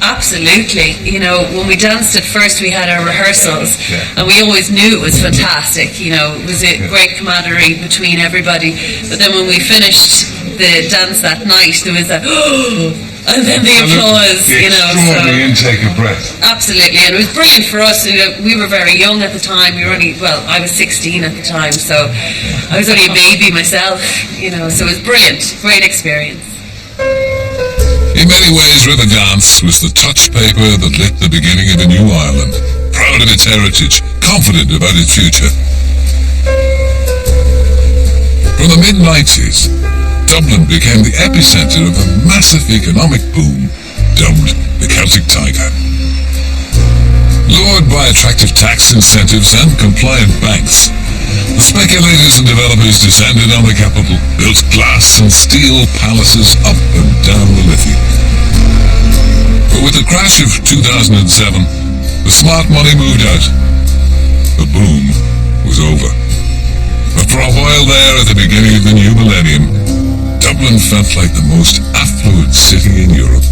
Absolutely. You know, when we danced at first, we had our rehearsals, and we always knew it was fantastic. You know, it was a great camaraderie between everybody. But then when we finished the dance that night, there was a and then the applause, you know. Extraordinary intake of breath. Absolutely, and it was brilliant for us. We were very young at the time. We were only, I was 16 at the time, so I was only a baby myself, you know, so it was brilliant. Great experience. In many ways, River Dance was the touch paper that lit the beginning of a new Ireland, proud of its heritage, confident about its future. From the mid-90s, Dublin became the epicenter of a massive economic boom dubbed the Celtic Tiger. Lured by attractive tax incentives and compliant banks, the speculators and developers descended on the capital, built glass and steel palaces up and down the Liffey. But with the crash of 2007, the smart money moved out. The boom was over. But for a while there at the beginning of the new millennium, Dublin felt like the most affluent city in Europe.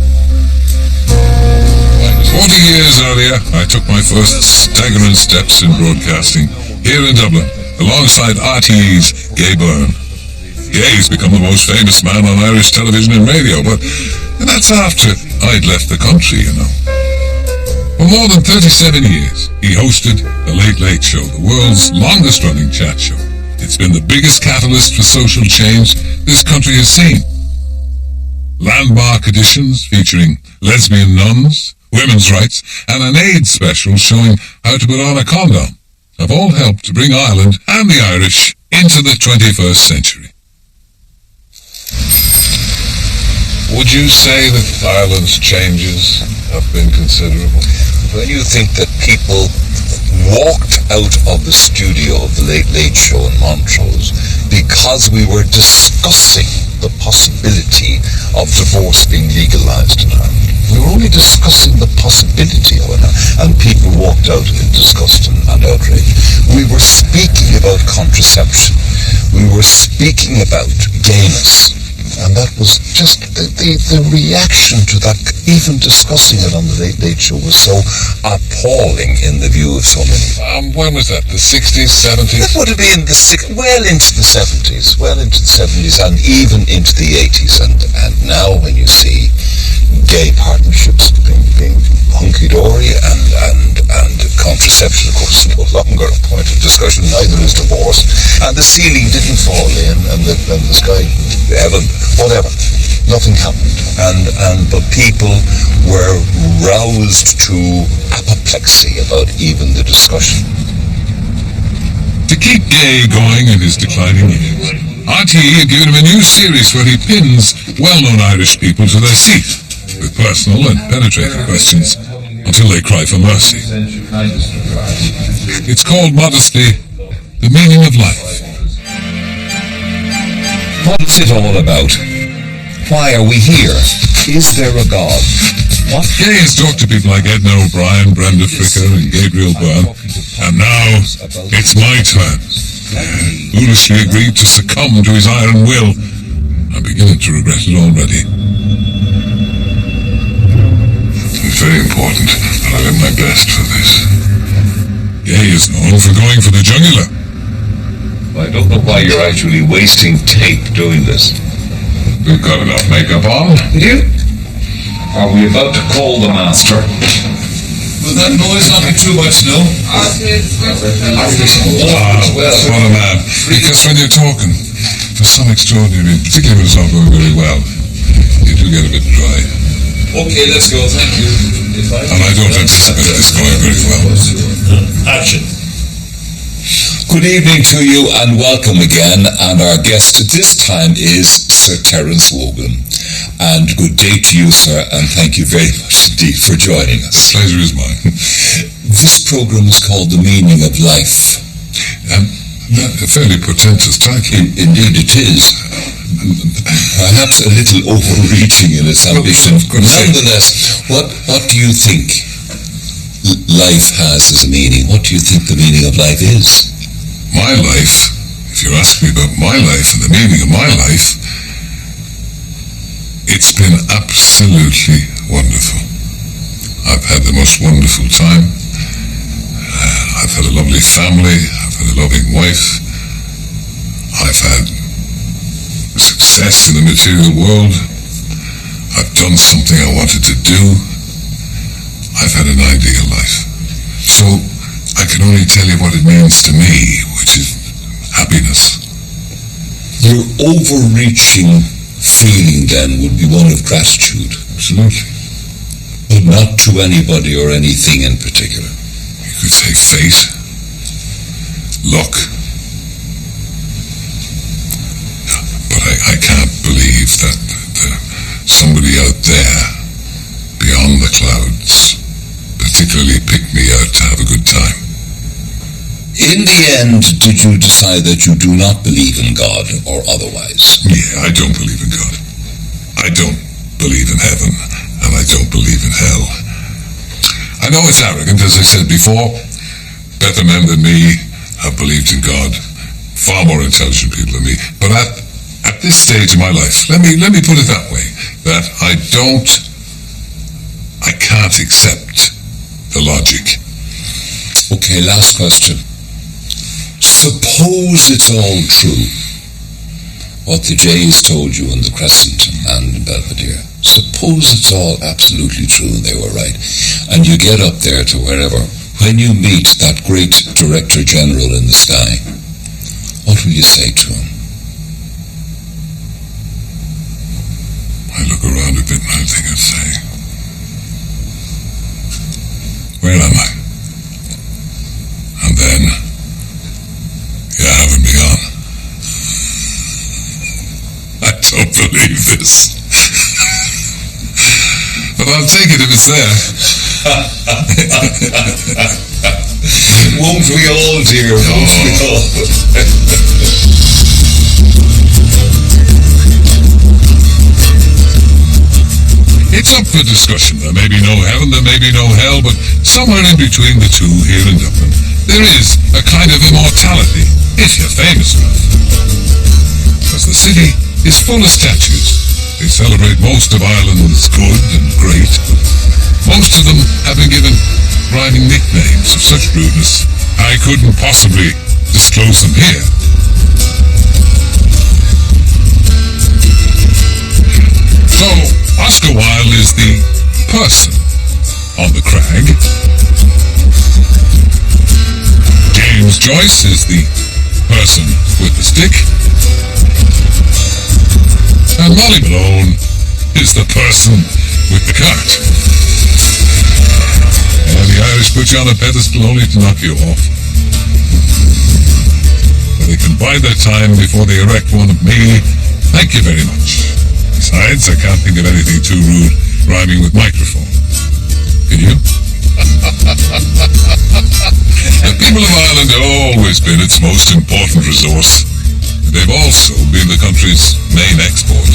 40 years earlier, I took my first staggering steps in broadcasting here in Dublin, alongside RTE's Gay Byrne. Gay's become the most famous man on Irish television and radio, but that's after I'd left the country, you know. For more than 37 years, he hosted The Late Late Show, the world's longest-running chat show. It's been the biggest catalyst for social change this country has seen. Landmark editions featuring lesbian nuns, women's rights, and an AIDS special showing how to put on a condom have all helped to bring Ireland and the Irish into the 21st century. Would you say that Ireland's changes have been considerable? When you think that people walked out of the studio of the Late Late Show in Montrose because we were discussing the possibility of divorce being legalised in Ireland. We were only discussing the possibility of it, and people walked out in disgust and outrage. We were speaking about contraception. We were speaking about gayness. And that was just the reaction to that, even discussing it on the Late Late Show was so appalling in the view of so many. When was that? The 60s, 70s? It would have been well into the 70s, and even into the 80s. And now when you see gay partnerships being hunky-dory and contraception, of course, is no longer a point of discussion, neither is divorce. And the ceiling didn't fall in, and the sky, heaven, whatever. Nothing happened. But people were roused to apoplexy about even the discussion. To keep Gay going in his declining years, RTE had given him a new series where he pins well-known Irish people to their seat with personal and penetrating questions until they cry for mercy. It's called modestly The Meaning of Life. What's it all about? Why are we here? Is there a God? What? Gay has talked to people like Edna O'Brien, Brenda Fricker and Gabriel Byrne, and now it's my turn. foolishly agreed to succumb to his iron will. I'm beginning to regret it already. It's very important that I did my best for this. Gay is known for going for the jugular. I don't know why you're actually wasting tape doing this. We've got enough makeup on. You? Are we about to call the master? Will that noise not be too much, no? What a man. Because when you're talking, for some extraordinary, particularly when it's not going very well, you do get a bit dry. Okay, let's go, thank you. And I don't anticipate this going very well. Action. Good evening to you and welcome again, and our guest this time is Sir Terence Wogan. And good day to you, sir, and thank you very much indeed for joining us. Pleasure is mine. This program is called The Meaning of Life. A fairly pretentious title. Indeed it is. Perhaps a little overreaching in its ambition. Nonetheless, what do you think life has as a meaning? What do you think the meaning of life is? My life, if you ask me about my life and the meaning of my life, it's been absolutely wonderful. I've had the most wonderful time. I've had a lovely family. I've had a loving wife. I've had success in the material world. I've done something I wanted to do. I've had an ideal life. So I can only tell you what it means to me, which is happiness. Your overreaching feeling then would be one of gratitude. Absolutely. But not to anybody or anything in particular. You could say fate, luck. But I can't believe that somebody out there, beyond the clouds, particularly picked me out to have a good time. In the end, did you decide that you do not believe in God or otherwise? Yeah, I don't believe in God. I don't believe in heaven, and I don't believe in hell. I know it's arrogant, as I said before. Better men than me have believed in God. Far more intelligent people than me. But at this stage of my life, let me put it that way, that I can't accept the logic. Okay, last question. Suppose it's all true, what the Jays told you in the Crescent and in Belvedere. Suppose it's all absolutely true and they were right, and you get up there to wherever. When you meet that great Director General in the sky, what will you say to him? I look around a bit and I think I'd say, where am I? And then, you're having me on. I don't believe this. But I'll take it if it's there. Won't we all, dear? Won't we all? It's up for discussion. There may be no heaven, there may be no hell, but somewhere in between the two here in Dublin, there is a kind of immortality, if you're famous enough. Because the city is full of statues. They celebrate most of Ireland's good and great. Most of them have been given rhyming nicknames of such rudeness, I couldn't possibly disclose them here. So, Oscar Wilde is the person on the crag. James Joyce is the person with the stick. And Molly Malone is the person with the cart. And the Irish put you on a pedestal only to knock you off. But they can bide their time before they erect one of me. Thank you very much. Besides, I can't think of anything too rude rhyming with microphone. Can you? The people of Ireland have always been its most important resource. They've also been the country's main export.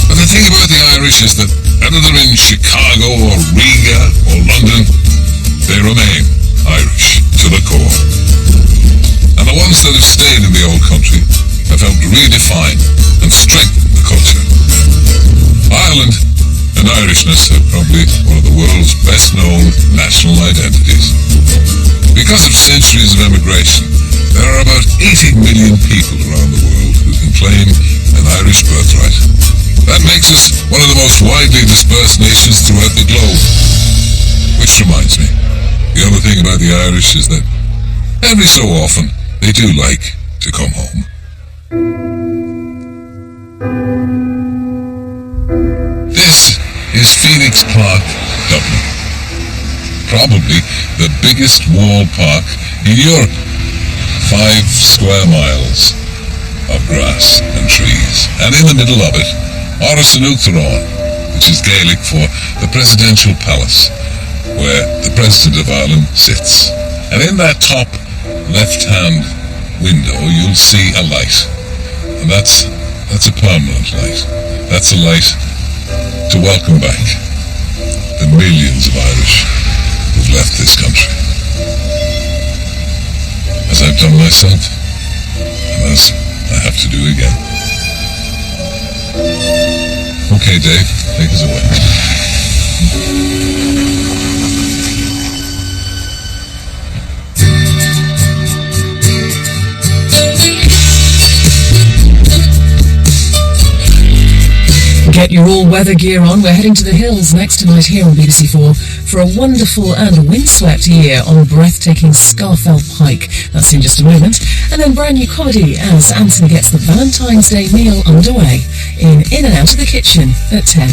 But the thing about the Irish is that whether they're in Chicago or Riga or London, they remain Irish. core. And the ones that have stayed in the old country have helped redefine and strengthen the culture. Ireland and Irishness are probably one of the world's best-known national identities. Because of centuries of emigration, there are about 80 million people around the world who can claim an Irish birthright. That makes us one of the most widely dispersed nations throughout the globe. Which reminds me, the other thing about the Irish is that every so often they do like to come home. This is Phoenix Park, Dublin. Probably the biggest walled park in Europe. 5 square miles of grass and trees. And in the middle of it, Áras an Uachtaráin, which is Gaelic for the Presidential Palace, where the President of Ireland sits. And in that top left-hand window, you'll see a light. And that's a permanent light. That's a light to welcome back the millions of Irish who've left this country. As I've done myself, and as I have to do again. Okay, Dave, take us away. Get your all-weather gear on. We're heading to the hills next tonight here on BBC4 for a wonderful and windswept year on a breathtaking Scarfell Pike. That's in just a moment. And then brand new comedy as Anthony gets the Valentine's Day meal underway in and Out of the Kitchen at 10.